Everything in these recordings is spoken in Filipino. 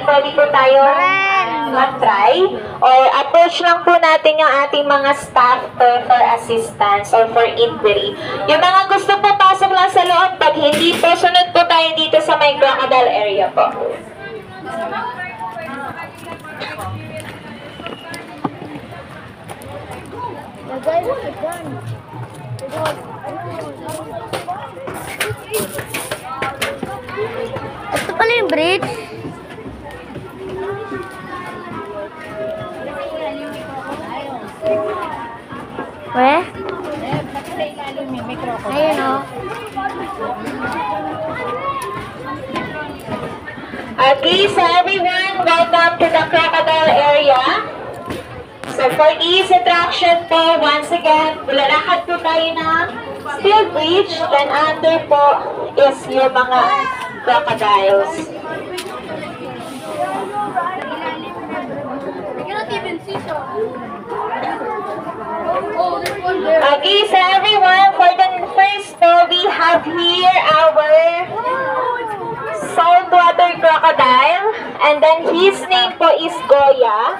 pwede po tayo mag-try. Or approach lang po natin yung ating mga staff for assistance or for inquiry. Yung mga gusto po pasok lang sa loob, pag hindi po, sunod po tayo dito sa may crocodile area po. Ito pala yung bridge. Weh? Ayun o. Okay, so everyone, welcome to the crocodile area. So for ease attraction po, once again, lalakad po tayo ng steel bridge, then under po is yung mga crocodiles. Okay, so everyone, for the first po, we have here our saltwater crocodile, and then his name po is Goya.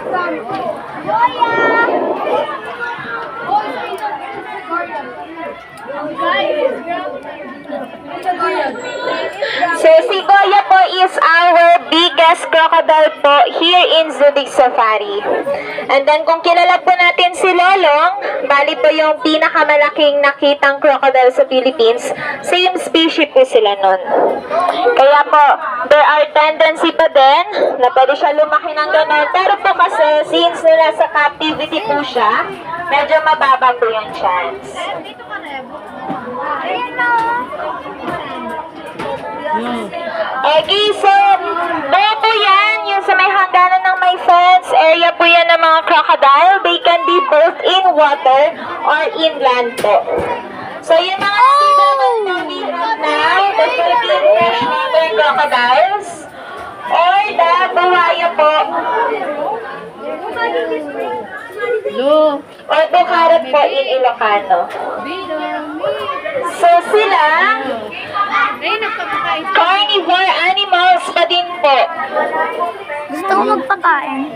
So si Goya po is our biggest crocodile po here in Zurich Safari. And then kung kilala po natin si Lolong, bali po yung pinakamalaking nakitang crocodile sa Philippines, same species po sila nun. Kaya po, there are tendency pa din na pwede siya lumaki ng gano'n. Pero po kasi, since nasa captivity po siya, medyo mababa po yung chance. Okay, so buo po yan, yung sa may hangganan ng may fence, area po yan ng mga crocodile. They can be both in water or inland po. So yung mga nakita naman po we have now, the Philippine freshwater crocodiles or the buhaya po. Or bukarat po in Ilocano. So sila, carnivore animals pa din po. Gusto ko magpakain.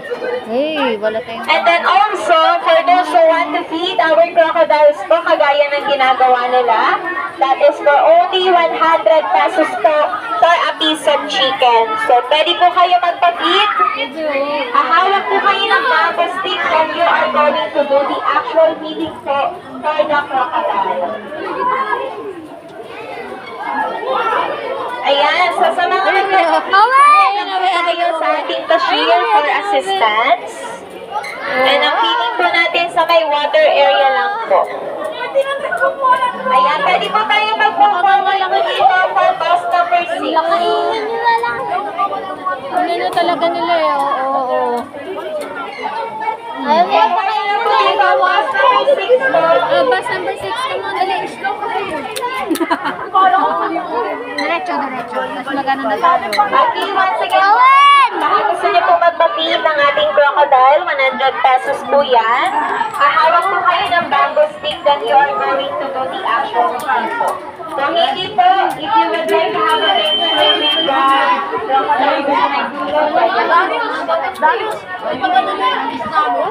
Hey, wala tayong... And then also, for those who want to feed our crocodiles po, kagaya ng ginagawa nila, that is for only 100 pesos po for a piece of chicken. So, pwede po kayo magpa-feed. Hahawak po kayo ng bamboo stick when you are going to do the actual feeding po for the crocodile. Ayan, so sa mga tayo sa ating cashier for assistance. And ang feeding po natin sa may water area lang po. Ayan, pwede po tayo mag-forward po dito for bus number 6. Ano talaga nila eh, oo. Ayan po kayo po dito, bus number 6 po. Bus number 6 naman. Diretso. Mas magano na tayo. Okay, once again, baka gusto niyo po magpa-feed ng ating crocodile, 100 pesos po yan. Hahawak po kayo ng bamboo stick that you are going to do the actual feed po. So hindi po, if you would like to have a picture with the crocodile gusto na itulo, pwede. Darius, ipagano na yung isna mo?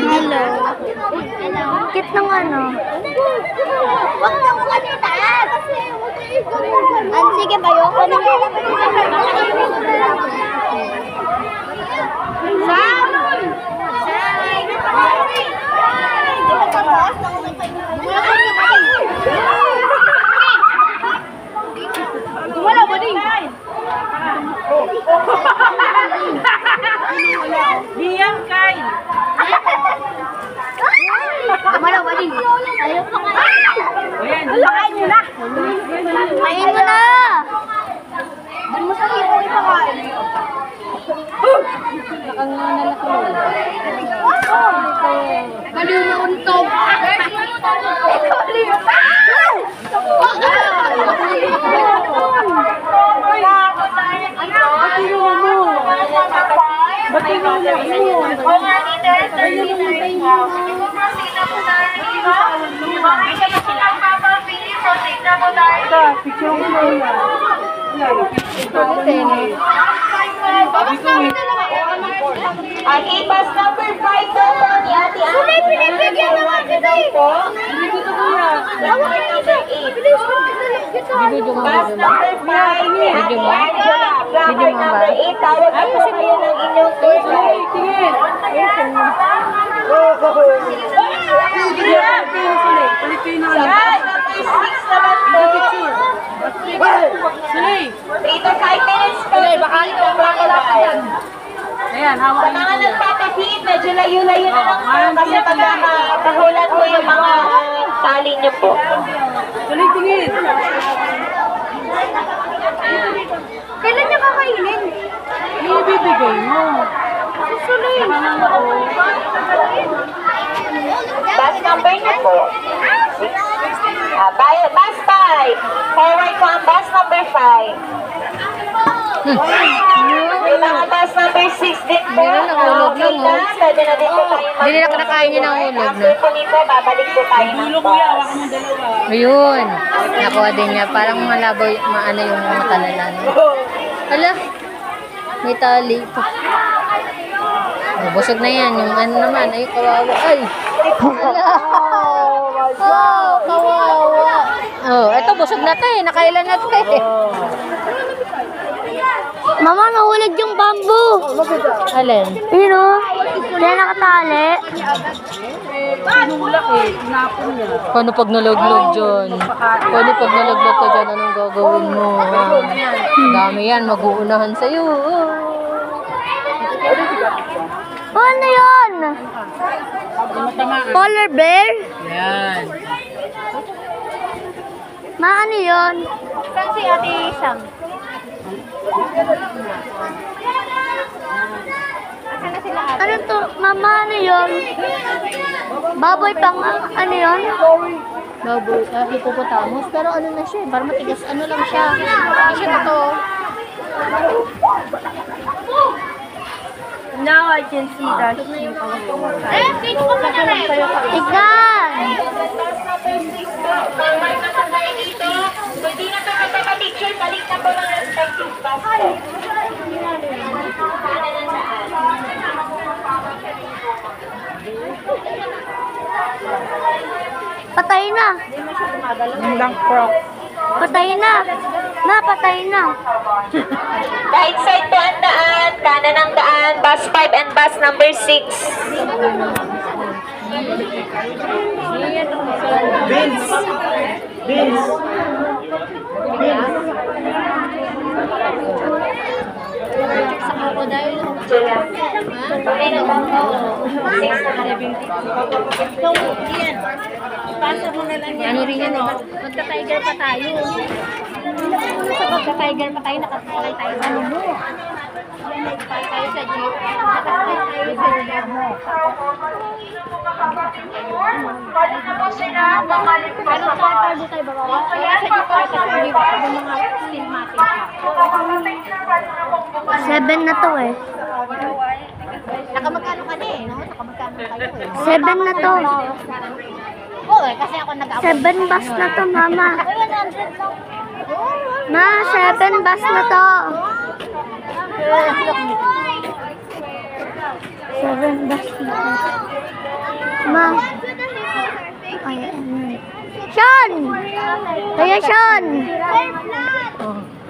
Hello. Kit ng ano? Huwag na mo kanitaan! Sige, bayoko na. Wala ba din? Biyang kay. Wala ba din? Ayaw pa nga. Ayan, pakain nyo na. Kain mo na! Doon mo sa tipo ipakain. untog. Okay, bus number 5 daw po ni Ate Anne. Kulay, pinipigyan na nga kita eh. Po. Number 8. Bus number 5 ni Ate Angela. Placard number 8. Tawag po kayo ng inyong tour guide. Bus number 6 naman po. 3 to 5 minutes po. Baka ito ang Ayan, hawak sa mga nagpapahit, medyo layo-layo na lang po kasi pagkakahulan po yung mga tali niyo po. Tuloy-tingin. Kailan niya kakainin? Ibibigay mo. Susuloy. Bus number niyo po. Bus 5. Forward po ang bus number 5. May mga bus number 6 din po. Okay na, pwede na din po tayo Hindi nila kinakain niya ng hulog, no? After po nito, babalik po tayo ng bus. Ayun. Nakuha din niya. Parang malabo, maano yung mata nila. No? Hala. May tali pa. Oh, busog na yan. Yung ano naman. Ay, kawawa. Ay. Hala. Oh, kawawa. Oh, eto busog na to eh. Nakailan na to eh. Mama, nahulog yung bamboo. Alin? Yun o. Kaya nakatali. Tinulak eh. Tinapon niya. Paano pag nalaglog dyan? Paano pag nalaglog ka dyan? Anong gagawin mo? Dami yan. Mag-uunahan sa'yo. Ano yun? Polar bear? Yan. Ma, ano yun? Saan si Ate Sam? Ano to? Mama, ano yun? Baboy pang, ano yun? Baboy, hippopotamus. Pero ano na siya, parang matigas. Ano lang siya. Hindi siya totoo. Now I can see that sheep. Tignan! Hindi na po magpapapicture, balik na po ng respective bus po. Patay na. Patay na. Na, patay na. Right side po ang daan, kanan ang daan, bus 5 and bus number 6. Sa crocodile. Okay na ba? 6 na Ano rin yan, diba? Magka-tiger pa tayo. Sa magka-tiger pa tayo, nakasakay tayo sa ano. Nakasakay tayo sa jeep. Nakasakay tayo sa jeep. Pero tayo tayo baba. Kaya sa jeep tayo sa jeep. Yung mga cinematic. 7 na to eh. Nakamagkano ka na eh, no? Nakamagkano kayo eh. 7 na to. Oo eh, kasi ako nag-ako. 7 bus na to, mama. Ma, 7 bus na to. 7 bus na to. Ma. Ay, ano. Sean! Kaya Sean! Oh.